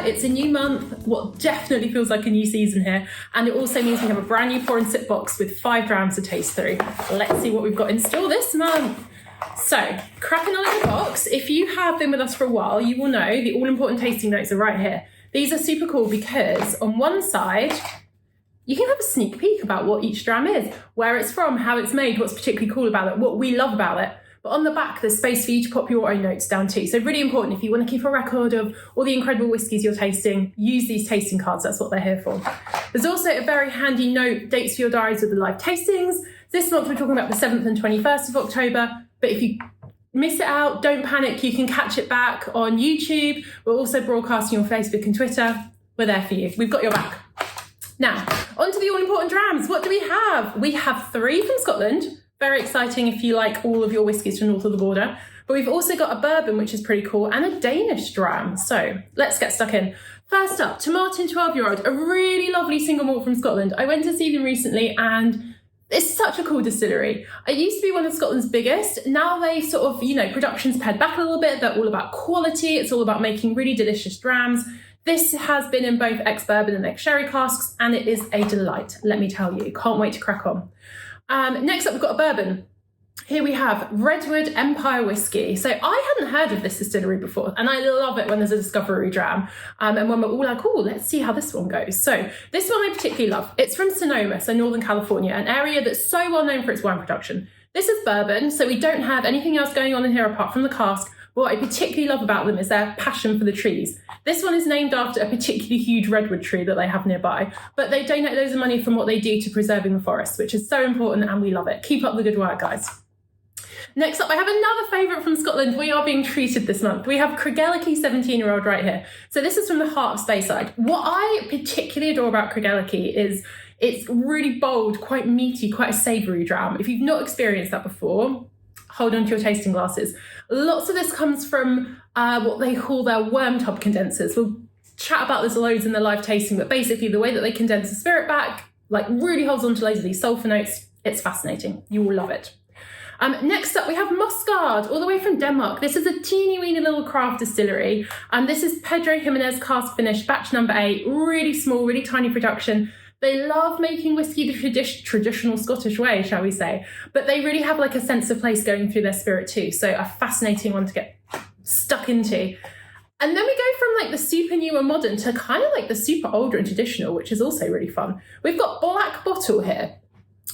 it's a new month, what definitely feels like a new season here. And it also means we have a brand new pour and sip box with 5 drams to taste through. Let's see what we've got in store this month. So, cracking on in the box, if you have been with us for a while, you will know the all-important tasting notes are right here. These are super cool because on one side, you can have a sneak peek about what each dram is, where it's from, how it's made, what's particularly cool about it, what we love about it. But on the back, there's space for you to pop your own notes down too. So really important, if you want to keep a record of all the incredible whiskies you're tasting, use these tasting cards. That's what they're here for. There's also a very handy note, dates for your diaries with the live tastings. This month, we're talking about the 7th and 21st of October. But if you miss it out, don't panic. You can catch it back on YouTube. We're also broadcasting on Facebook and Twitter. We're there for you. We've got your back. Now, on to the all-important drams. What do we have? We have 3 from Scotland. Very exciting if you like all of your whiskies from north of the border. But we've also got a bourbon, which is pretty cool, and a Danish dram. So let's get stuck in. First up, Tomatin 12-year-old, a really lovely single malt from Scotland. I went to see them recently and it's such a cool distillery. It used to be one of Scotland's biggest. Now they sort of, production's pared back a little bit. They're all about quality. It's all about making really delicious drams. This has been in both ex-bourbon and ex-sherry casks, and it is a delight, let me tell you. Can't wait to crack on. Next up, we've got a bourbon. Here we have Redwood Empire whiskey. So I hadn't heard of this distillery before, and I love it when there's a discovery dram. And when we're all like, oh, let's see how this one goes. So this one I particularly love. It's from Sonoma, so Northern California, an area that's so well known for its wine production. This is bourbon, so we don't have anything else going on in here apart from the cask. What I particularly love about them is their passion for the trees. This one is named after a particularly huge redwood tree that they have nearby, but they donate loads of money from what they do to preserving the forest, which is so important, and we love it. Keep up the good work, guys. Next up, I have another favourite from Scotland. We are being treated this month. We have Craigellachie 17-year-old right here. So this is from the heart of Speyside. What I particularly adore about Craigellachie is it's really bold, quite meaty, quite a savoury dram. If you've not experienced that before, hold on to your tasting glasses. Lots of this comes from what they call their worm tub condensers. We'll chat about this loads in the live tasting, but basically the way that they condense the spirit back, really holds on to loads of these sulphur notes. It's fascinating. You will love it. Next up, we have Mosgaard, all the way from Denmark. This is a teeny weeny little craft distillery. This is Pedro Jimenez cask finish, batch number 8. Really small, really tiny production. They love making whiskey the traditional Scottish way, shall we say. But they really have a sense of place going through their spirit too. So a fascinating one to get stuck into. And then we go from the super new and modern to kind of the super older and traditional, which is also really fun. We've got Black Bottle here.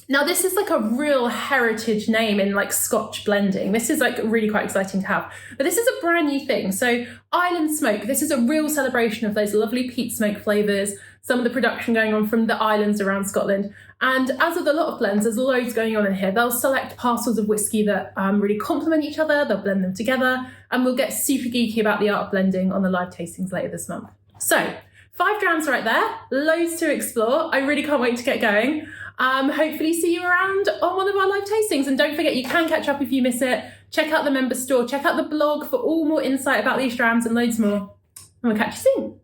Now, this is a real heritage name in Scotch blending. This is really quite exciting to have. But this is a brand new thing. So Island Smoke, this is a real celebration of those lovely peat smoke flavours, some of the production going on from the islands around Scotland. And as with a lot of blends, there's loads going on in here. They'll select parcels of whiskey that really complement each other. They'll blend them together. And we'll get super geeky about the art of blending on the live tastings later this month. So 5 drams right there, loads to explore. I really can't wait to get going. Hopefully see you around on one of our live tastings. And don't forget, you can catch up if you miss it. Check out the member store, check out the blog for all more insight about these drams and loads more. And we'll catch you soon.